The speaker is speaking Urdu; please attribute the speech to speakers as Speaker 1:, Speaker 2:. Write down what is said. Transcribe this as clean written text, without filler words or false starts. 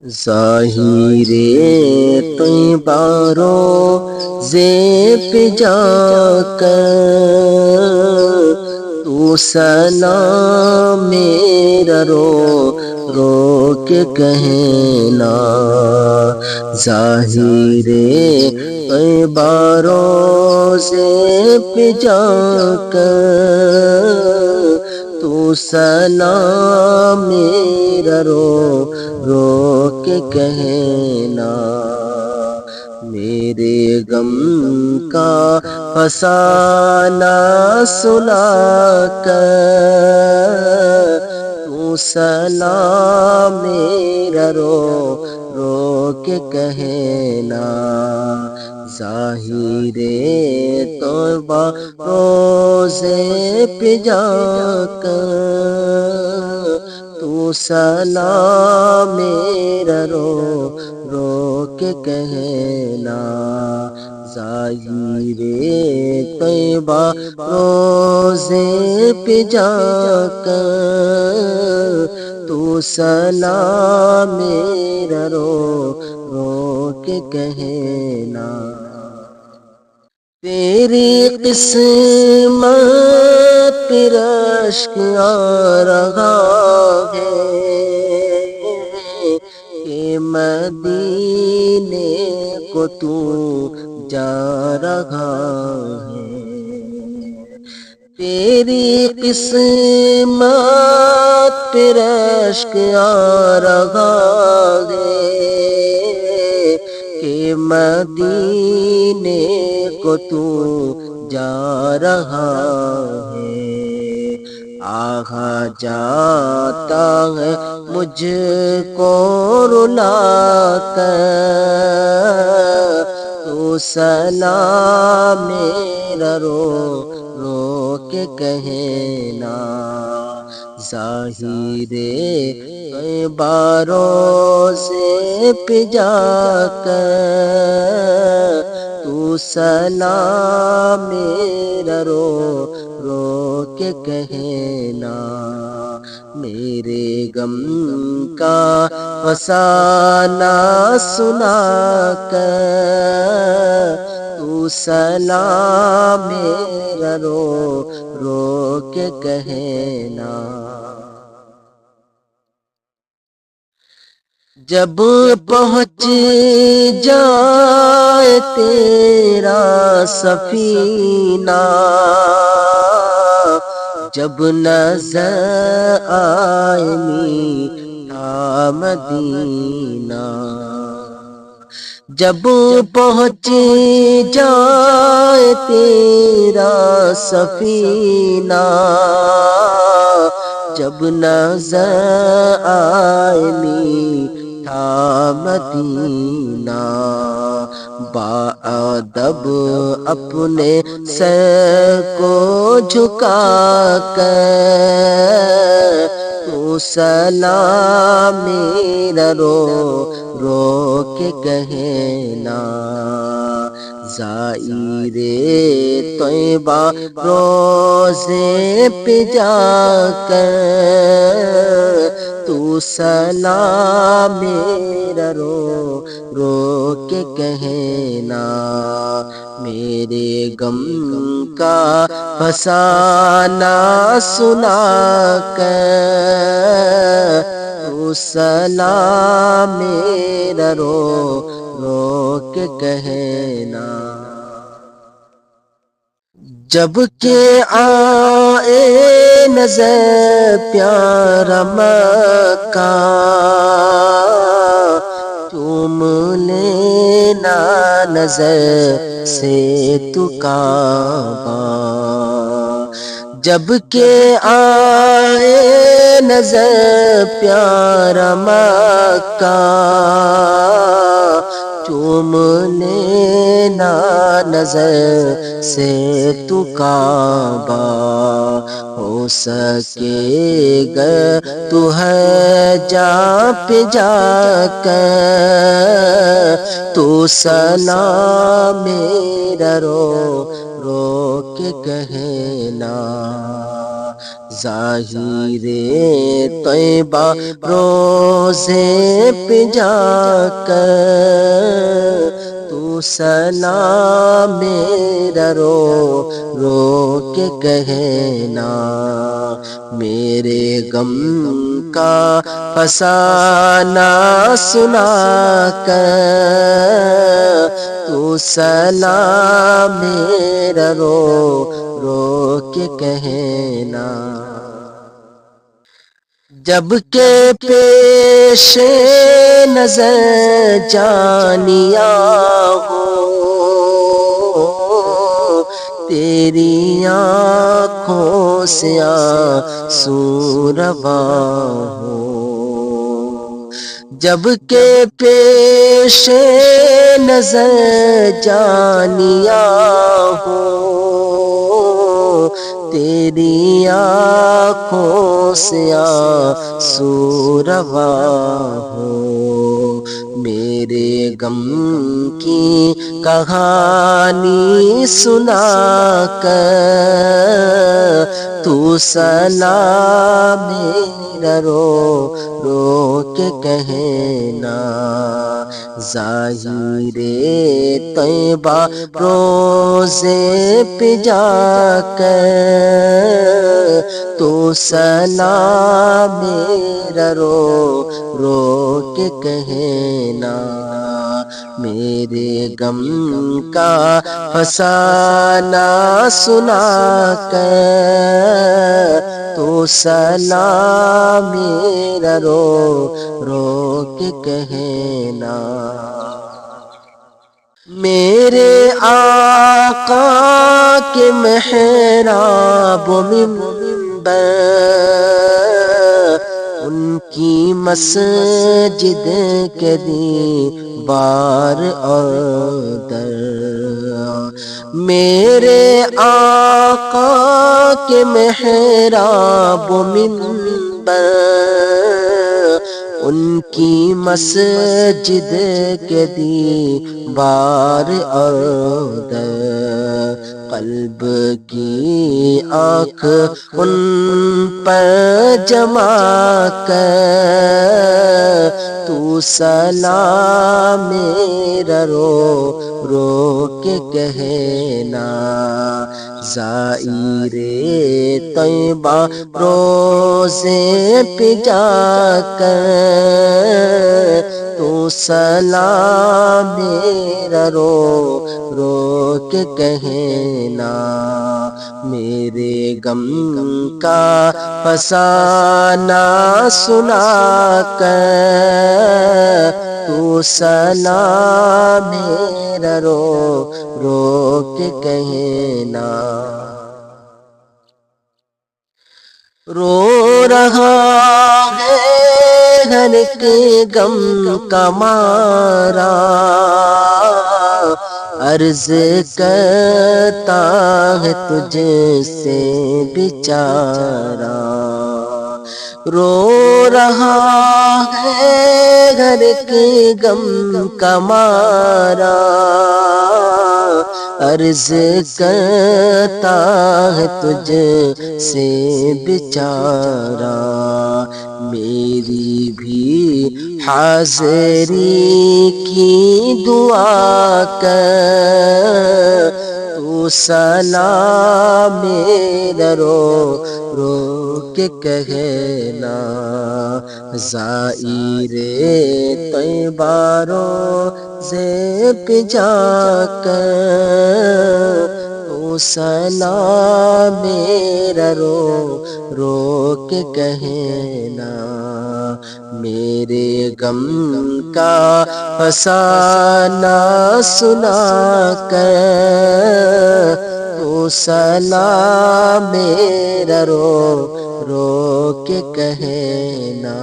Speaker 1: ظاہر طیبہ روضے پہ جا کر تو سلام میرا رو رو کے کہنا، ظاہر طیبہ روضے پہ جا کر تو سلام میرا رو رو کے کہنا، میرے غم کا فسانہ سنا کر تو سلام میرا رو رو کے کہنا، ظاہر طیبہ روضے پہ جا کر تو سلام میرا رو رو کے کہنا، ظاہر طیبہ روضے پہ جا کر تو سلام میرا رو رو کے کہنا، تیری قسمت پہ رشک آ رہا ہے کہ مدینے کو تو جا رہا ہے، تیری قسمت پہ رشک آ رہا ہے کہ مدینے کو تو جا رہا ہے، آہا جاتا ہے مجھ کو رلا کر تو سلام میرا رو رو کے کہنا، ظاہر طیبہ روضے پہ جا کر تو سلام میرا رو رو کے کہنا، میرے غم کا فسانہ سنا کر تو سلام میرا رو رو کے کہنا، جب پہنچ جائے تیرا سفینہ، جب نظر آئے میٹھا مدینہ، جب پہنچ جائے تیرا سفینہ، جب نظر آئے میٹھا مدینہ، باادب اپنے سر کو جھکا کر تو سلام میرا رو رو کے کہنا، ظاہر طیبہ روضے پہ جا کر تو سلام میرا رو رو کے کہنا، میرے غم کا فسانہ سنا کر تو سلام میرا رو رو کے کہنا، جب کہ آئے نظر پیارا مکہ تم لینا نظر سے تو کعبہ، جب کہ آئے نظر پیارا مکہ تم لینا نظر سے تو کعبہ، ہو سکے گا تو ہے جہاں پہ جا کر تو سلام میرا رو رو کے کہنا، ظاہر طیبہ روزے پہ جا کر تو سلام میرا رو رو کے کہنا، میرے غم کا فسانہ سنا کر تو سلام میرا رو رو کے کہنا۔ جب کہ پیش نظر جانیاں ہو تیری آنکھوں سے آنسو رواں ہو، جب کہ پیش نظر جانیاں ہو تیری آنکھوں سے آنسو رواں ہو، میرے غم کی کہانی سنا کر تو سلام میرا رو رو کے کہنا، ظاہر طیبہ روزے پہ جا کر تو سلام میرا رو رو کے کہنا، میرے غم کا فسانہ سنا کر تو سلام میرا رو رو کے کہنا۔ میرے آقا کے محراب و منبر ان کی مسجد کے دیوار اور در، میرے آقا کے محراب و منبر ان کی مسجد کے دیوار اور در، قلب کی آنکھ ان پر جما کر تو سلام میرا رو رو کے کہنا، زائر طیبہ روزے پہ جا کر تو سلام میرا رو رو کے کہنا، میرے غم کا فسانہ سنا کر تو سلام میرا رو رو کے کہنا۔ رو رہا ہے ہر ایک غم کا مارا، عرض کرتا ہے تجھ سے بیچارہ، رو رہا ہے ہر ایک غم کا مارا، عرض کرتا ہے تجھ سے بیچارہ، میری بھی حاضری کی دعا کر تو سلام میرا رو رو کے کہنا، زائر طیبہ روزے پہ جا کر تو سلام میرا رو رو کے کہنا، میرے غم کا فسانہ سنا کر تو سلام میرا رو رو کے کہنا۔